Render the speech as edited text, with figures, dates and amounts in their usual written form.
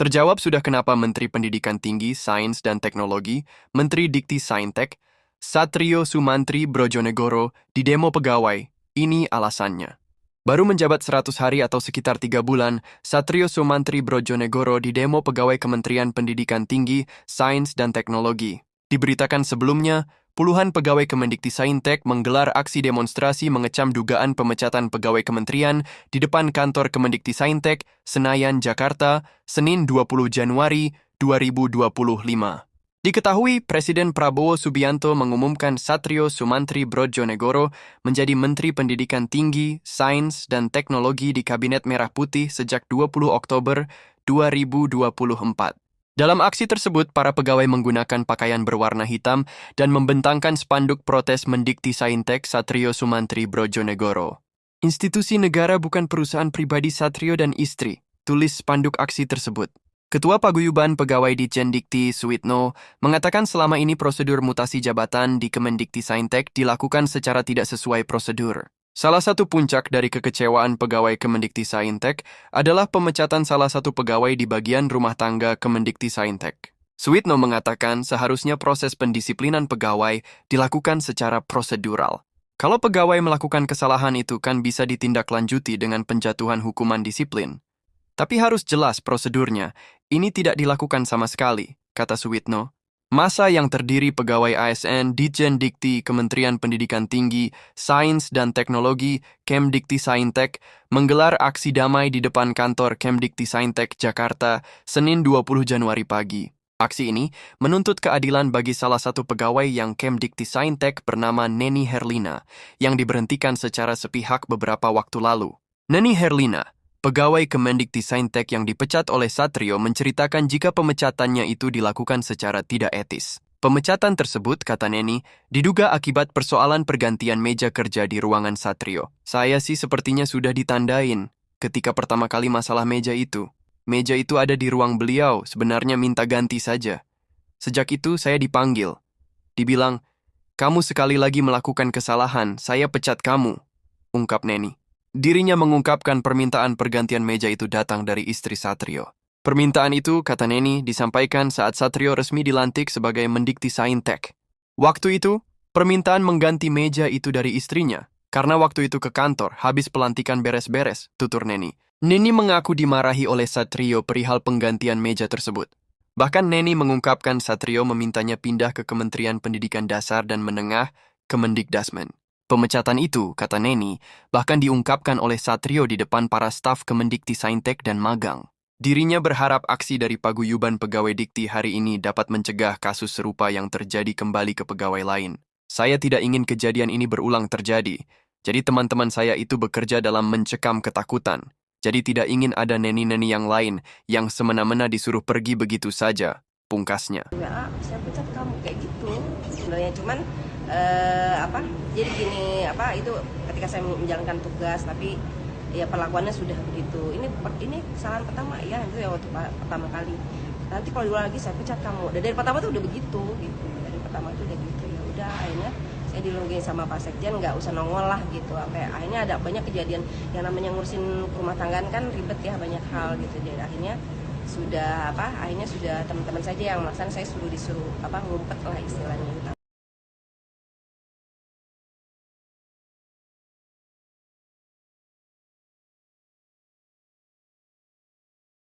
Terjawab sudah kenapa Menteri Pendidikan Tinggi, Sains dan Teknologi, Menteri Dikti Saintek, Satrio Sumantri Brojonegoro didemo pegawai. Ini alasannya. Baru menjabat 100 hari atau sekitar 3 bulan, Satrio Sumantri Brojonegoro didemo pegawai Kementerian Pendidikan Tinggi, Sains dan Teknologi. Diberitakan sebelumnya, puluhan pegawai Kemendikti-Saintek menggelar aksi demonstrasi mengecam dugaan pemecatan pegawai kementerian di depan kantor Kemendikti-Saintek, Senayan, Jakarta, Senin 20 Januari 2025. Diketahui, Presiden Prabowo Subianto mengumumkan Satrio Sumantri Brojonegoro menjadi Menteri Pendidikan Tinggi, Sains, dan Teknologi di Kabinet Merah Putih sejak 20 Oktober 2024. Dalam aksi tersebut, para pegawai menggunakan pakaian berwarna hitam dan membentangkan spanduk protes Mendikti Saintek Satrio Sumantri Brojonegoro. Institusi negara bukan perusahaan pribadi Satrio dan istri, tulis spanduk aksi tersebut. Ketua Paguyuban Pegawai Ditjen Dikti Suwitno mengatakan selama ini prosedur mutasi jabatan di Kemendikti Saintek dilakukan secara tidak sesuai prosedur. Salah satu puncak dari kekecewaan pegawai Kemendikti Saintek adalah pemecatan salah satu pegawai di bagian rumah tangga Kemendikti Saintek. Suwitno mengatakan seharusnya proses pendisiplinan pegawai dilakukan secara prosedural. Kalau pegawai melakukan kesalahan itu kan bisa ditindaklanjuti dengan penjatuhan hukuman disiplin. Tapi harus jelas prosedurnya, ini tidak dilakukan sama sekali, kata Suwitno. Masa yang terdiri pegawai ASN, Ditjen Dikti, Kementerian Pendidikan Tinggi, Sains dan Teknologi, Kemdikti Saintek, menggelar aksi damai di depan kantor Kemdikti Saintek, Jakarta, Senin 20 Januari pagi. Aksi ini menuntut keadilan bagi salah satu pegawai yang Kemdikti Saintek bernama Neni Herlina, yang diberhentikan secara sepihak beberapa waktu lalu. Neni Herlina, pegawai Kemendikti Saintek yang dipecat oleh Satrio menceritakan jika pemecatannya itu dilakukan secara tidak etis. Pemecatan tersebut, kata Neni, diduga akibat persoalan pergantian meja kerja di ruangan Satrio. Saya sih sepertinya sudah ditandain ketika pertama kali masalah meja itu. Meja itu ada di ruang beliau, sebenarnya minta ganti saja. Sejak itu saya dipanggil. Dibilang, kamu sekali lagi melakukan kesalahan, saya pecat kamu, ungkap Neni. Dirinya mengungkapkan permintaan pergantian meja itu datang dari istri Satrio. Permintaan itu, kata Neni, disampaikan saat Satrio resmi dilantik sebagai Mendikti Saintek. Waktu itu, permintaan mengganti meja itu dari istrinya, karena waktu itu ke kantor, habis pelantikan beres-beres, tutur Neni. Neni mengaku dimarahi oleh Satrio perihal penggantian meja tersebut. Bahkan Neni mengungkapkan Satrio memintanya pindah ke Kementerian Pendidikan Dasar dan Menengah, Kemendikdasmen. Pemecatan itu, kata Neni, bahkan diungkapkan oleh Satrio di depan para staf Kemendikti Saintek dan magang. Dirinya berharap aksi dari Paguyuban Pegawai Dikti hari ini dapat mencegah kasus serupa yang terjadi kembali ke pegawai lain. Saya tidak ingin kejadian ini berulang terjadi, jadi teman-teman saya itu bekerja dalam mencekam ketakutan. Jadi tidak ingin ada neni-neni yang lain yang semena-mena disuruh pergi begitu saja, pungkasnya. Ya, saya pecat kamu kayak gitu. Sebenarnya cuman jadi gini, itu ketika saya menjalankan tugas tapi ya perlakuannya sudah begitu. Ini kesalahan pertama ya, itu ya waktu pertama kali. Nanti kalau diulang lagi saya pecat kamu. Dari pertama tuh udah begitu gitu. Dari pertama tuh udah gitu. Ya udah, akhirnya saya dilungguin sama Pak Sekjen, nggak usah nongol lah gitu. Akhirnya ada banyak kejadian yang namanya ngurusin rumah tanggaan kan ribet ya, banyak hal gitu. Jadi akhirnya sudah teman-teman saja yang melaksanakan, saya disuruh ngumpet lah istilahnya.